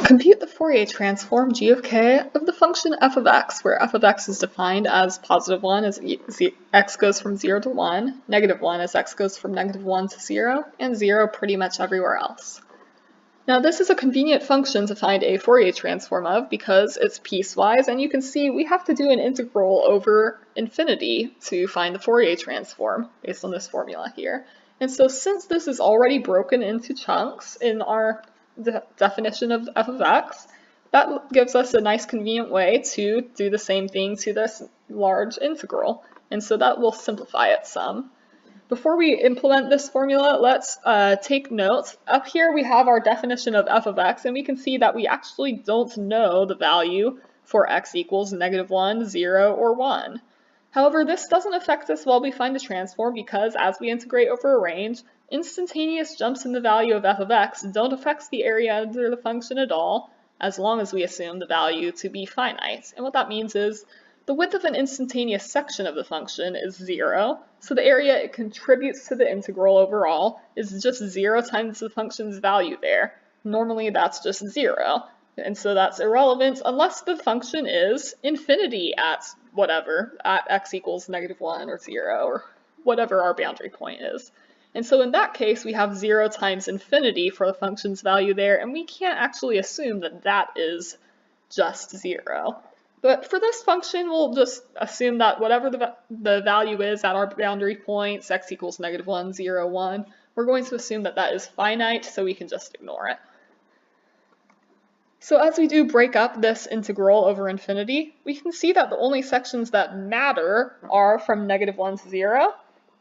Compute the Fourier transform g of k of the function f of x, where f of x is defined as positive 1 as x goes from 0 to 1, negative 1 as x goes from negative 1 to 0, and 0 pretty much everywhere else. Now this is a convenient function to find a Fourier transform of because it's piecewise, and you can see we have to do an integral over infinity to find the Fourier transform based on this formula here. And so since this is already broken into chunks in our definition of f of x, that gives us a nice convenient way to do the same thing to this large integral, and so that will simplify it some. Before we implement this formula, let's take note. Up here we have our definition of f of x, and we can see that we actually don't know the value for x equals negative 1, 0, or 1. However, this doesn't affect us while we find the transform because as we integrate over a range, instantaneous jumps in the value of f of x don't affect the area under the function at all, as long as we assume the value to be finite. And what that means is the width of an instantaneous section of the function is 0, so the area it contributes to the integral overall is just 0 times the function's value there. Normally that's just 0, and so that's irrelevant unless the function is infinity at whatever, at x equals negative 1 or 0, or whatever our boundary point is. And so in that case, we have 0 times infinity for the function's value there, and we can't actually assume that that is just 0. But for this function, we'll just assume that whatever the value is at our boundary points, x equals negative 1, 0, 1, we're going to assume that that is finite, so we can just ignore it. So as we do break up this integral over infinity, we can see that the only sections that matter are from negative 1 to 0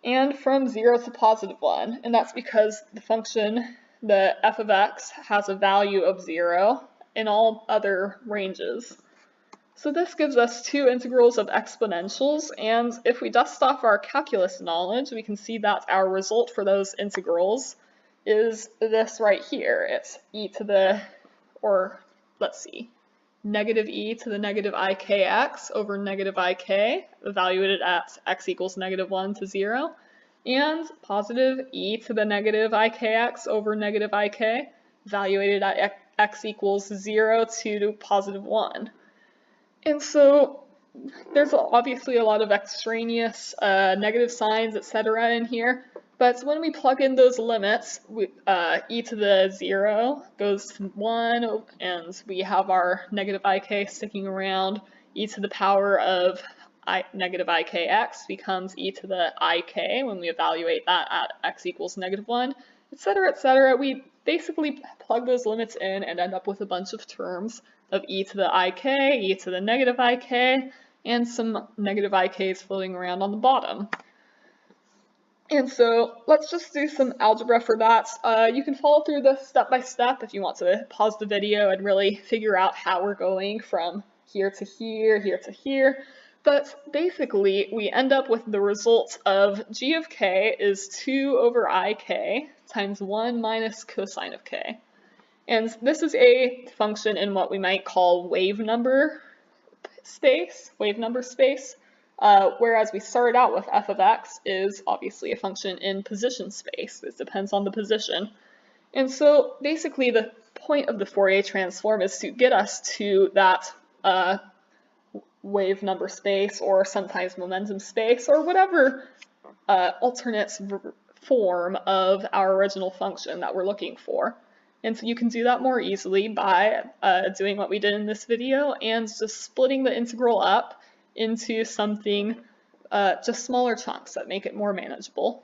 and from 0 to positive 1. And that's because the function, the f of x, has a value of 0 in all other ranges. So this gives us two integrals of exponentials, and if we dust off our calculus knowledge, we can see that our result for those integrals is this right here. It's e to the, or let's see, negative e to the negative ikx over negative ik, evaluated at x equals negative 1 to 0, and positive e to the negative ikx over negative ik, evaluated at x equals 0 to positive 1. And so there's obviously a lot of extraneous negative signs, etc. in here, but when we plug in those limits, e to the 0 goes to 1, and we have our negative ik sticking around. E to the power of negative ikx becomes e to the ik when we evaluate that at x equals negative 1, etc., etc. We basically plug those limits in and end up with a bunch of terms of e to the ik, e to the negative ik, and some negative ik's floating around on the bottom. And so let's just do some algebra for that. You can follow through this step by step if you want to pause the video and really figure out how we're going from here to here, here to here. But basically, we end up with the result of g of k is 2 over ik times 1 minus cosine of k. And this is a function in what we might call wave number space, whereas we started out with f of x is obviously a function in position space. This depends on the position. And so basically the point of the Fourier transform is to get us to that wave number space, or sometimes momentum space, or whatever alternate form of our original function that we're looking for. And so you can do that more easily by doing what we did in this video and just splitting the integral up into something, just smaller chunks that make it more manageable.